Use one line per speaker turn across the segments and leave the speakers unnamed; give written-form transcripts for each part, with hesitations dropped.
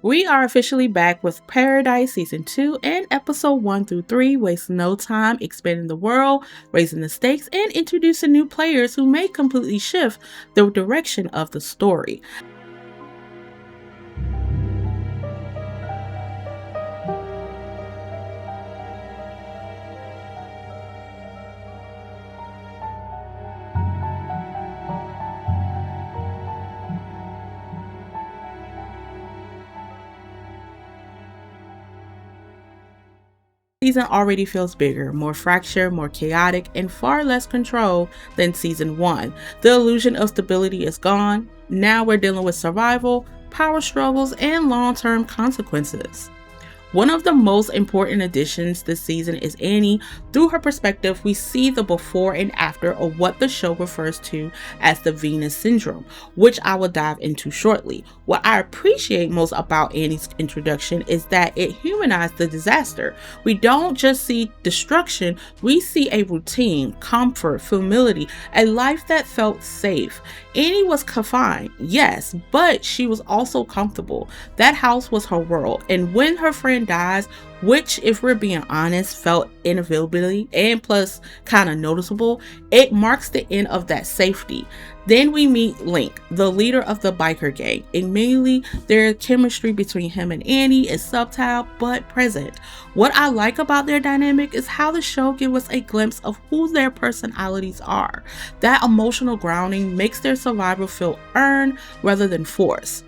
We are officially back with Paradise Season 2 and Episode 1 through 3 waste no time expanding the world, raising the stakes, and introducing new players who may completely shift the direction of the story. Season already feels bigger, more fractured, more chaotic, and far less control than Season 1. The illusion of stability is gone. Now we're dealing with survival, power struggles, and long-term consequences. One of the most important additions this season is Annie. Through her perspective, we see the before and after of what the show refers to as the Venus Syndrome, which I will dive into shortly. What I appreciate most about Annie's introduction is that it humanized the disaster. We don't just see destruction, we see a routine, comfort, familiarity, a life that felt safe. Annie was confined, yes, but she was also comfortable. That house was her world, and when her friend dies, which, if we're being honest, felt inevitability and plus kind of noticeable, it marks the end of that safety. Then we meet Link, the leader of the biker gang. Immediately, their chemistry between him and Annie is subtle but present. What I like about their dynamic is how the show gives us a glimpse of who their personalities are. That emotional grounding makes their survival feel earned rather than forced.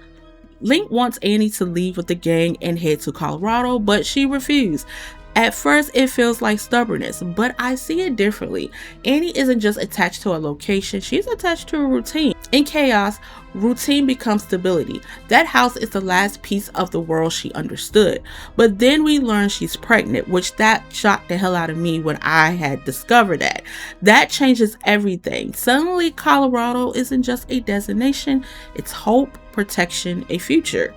Link wants Annie to leave with the gang and head to Colorado, but she refused. At first, it feels like stubbornness, but I see it differently. Annie isn't just attached to a location, she's attached to a routine. In chaos, routine becomes stability. That house is the last piece of the world she understood. But then we learn she's pregnant, which that shocked the hell out of me when I had discovered that. That changes everything. Suddenly, Colorado isn't just a destination, it's hope, protection, a future.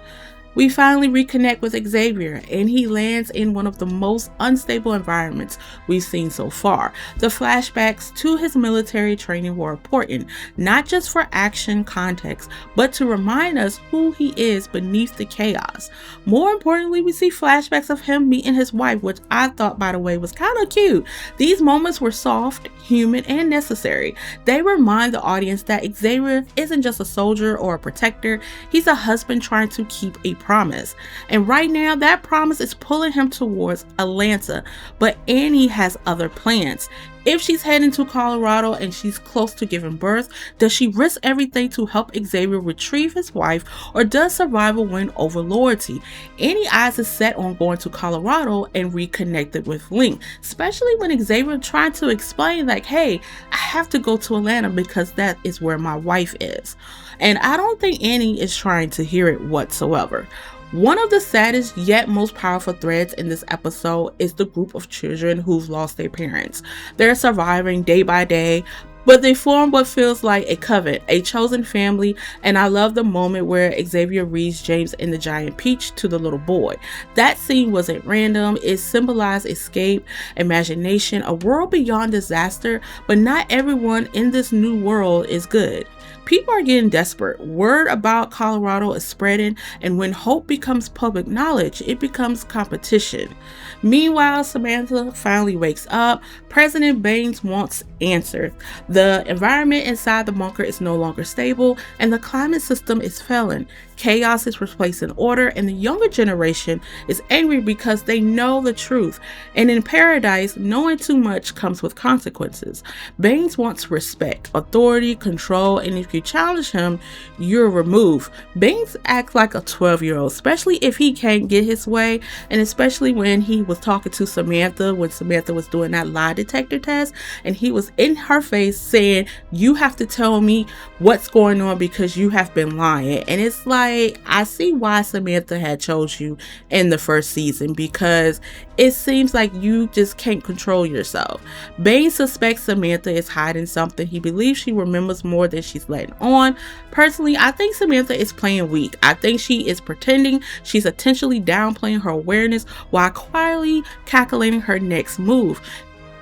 We finally reconnect with Xavier, and he lands in one of the most unstable environments we've seen so far. The flashbacks to his military training were important, not just for action context, but to remind us who he is beneath the chaos. More importantly, we see flashbacks of him meeting his wife, which I thought, by the way, was kind of cute. These moments were soft, human, and necessary. They remind the audience that Xavier isn't just a soldier or a protector, he's a husband trying to keep a promise. And right now, that promise is pulling him towards Atlanta, but Annie has other plans. If she's heading to Colorado and she's close to giving birth, does she risk everything to help Xavier retrieve his wife, or does survival win over loyalty? Annie's eyes is set on going to Colorado and reconnected with Link, especially when Xavier tried to explain like, hey, I have to go to Atlanta because that is where my wife is. And I don't think Annie is trying to hear it whatsoever. One of the saddest yet most powerful threads in this episode is the group of children who've lost their parents. They're surviving day by day, but they form what feels like a coven, a chosen family, and I love the moment where Xavier reads James and the Giant Peach to the little boy. That scene wasn't random, it symbolized escape, imagination, a world beyond disaster, but not everyone in this new world is good. People are getting desperate. Word about Colorado is spreading, and when hope becomes public knowledge, it becomes competition. Meanwhile, Samantha finally wakes up. President Baines wants answers. The environment inside the bunker is no longer stable, and the climate system is failing. Chaos is replacing order, and the younger generation is angry because they know the truth. And in Paradise, knowing too much comes with consequences. Baines wants respect, authority, control, and if you challenge him, you're removed. Baines acts like a 12-year-old, especially if he can't get his way, and especially when he was talking to Samantha when Samantha was doing that lie detector test, and he was in her face saying, you have to tell me what's going on because you have been lying. And it's like, I see why Samantha had chose you in the first season, because it seems like you just can't control yourself. Baines suspects Samantha is hiding something. He believes she remembers more than she's letting on. Personally, I think Samantha is playing weak. I think she is pretending. She's intentionally downplaying her awareness while quietly calculating her next move.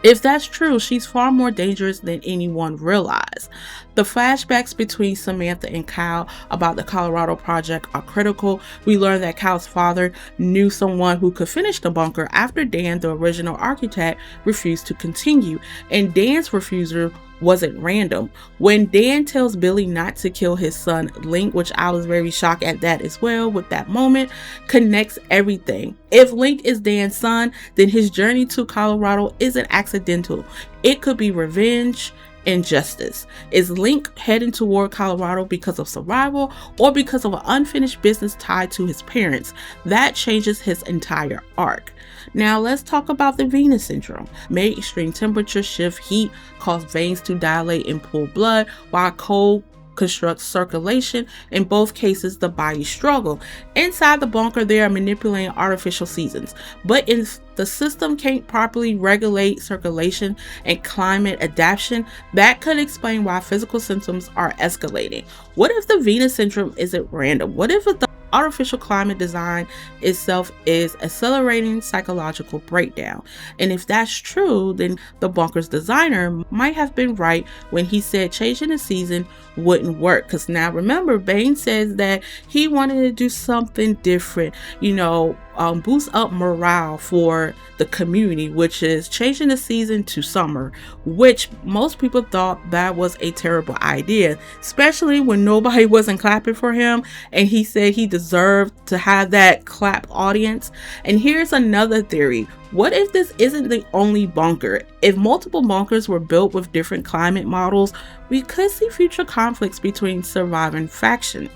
If that's true, she's far more dangerous than anyone realized. The flashbacks between Samantha and Kyle about the Colorado project are critical. We learn that Kyle's father knew someone who could finish the bunker after Dan, the original architect, refused to continue, and Dan's refusal wasn't random. When Dan tells Billy not to kill his son Link, which I was very shocked at that as well, with that moment, connects everything. If Link is Dan's son, then his journey to Colorado isn't accidental. It could be revenge and justice. Is Link heading toward Colorado because of survival or because of an unfinished business tied to his parents? That changes his entire arc. Now let's talk about the Venus syndrome. May extreme temperature shift heat cause veins to dilate and pull blood, while cold constructs circulation. In both cases, the body struggle. Inside the bunker, they are manipulating artificial seasons, but if the system can't properly regulate circulation and climate adaptation, that could explain why physical symptoms are escalating. What if the Venus syndrome isn't random? What if the artificial climate design itself is accelerating psychological breakdown? And if that's true, then the bunker's designer might have been right when he said changing the season wouldn't work. Because now remember, Bane says that he wanted to do something different, boost up morale for the community, which is changing the season to summer, which most people thought that was a terrible idea, especially when nobody wasn't clapping for him and he said he deserved to have that clap audience. And here's another theory. What if this isn't the only bunker? If multiple bunkers were built with different climate models, we could see future conflicts between surviving factions.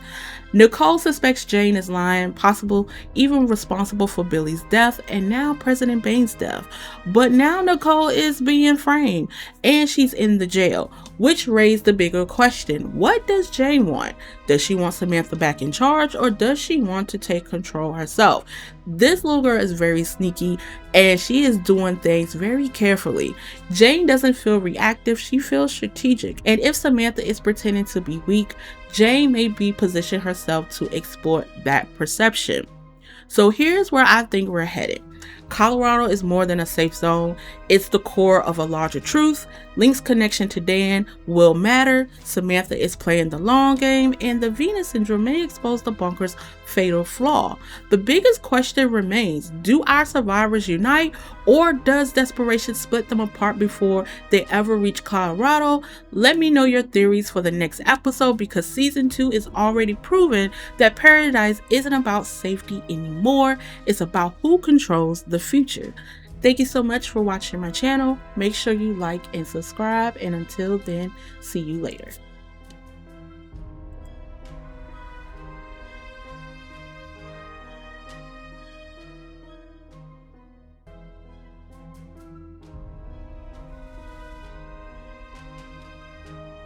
Nicole suspects Jane is lying, possible even responsible for Billy's death and now President Bane's death. But now Nicole is being framed and she's in the jail, which raised the bigger question. What does Jane want? Does she want Samantha back in charge, or does she want to take control herself? This little girl is very sneaky and she is doing things very carefully. Jane doesn't feel reactive, she feels strategic. And if Samantha is pretending to be weak, Jane may be positioning herself to exploit that perception. So here's where I think we're headed. Colorado is more than a safe zone. It's the core of a larger truth. Link's connection to Dan will matter. Samantha is playing the long game, and the Venus syndrome may expose the bunker's fatal flaw. The biggest question remains, do our survivors unite, or does desperation split them apart before they ever reach Colorado? Let me know your theories for the next episode, because season 2 is already proven that Paradise isn't about safety anymore. It's about who controls the future. Thank you so much for watching my channel. Make sure you like and subscribe, and until then, see you later.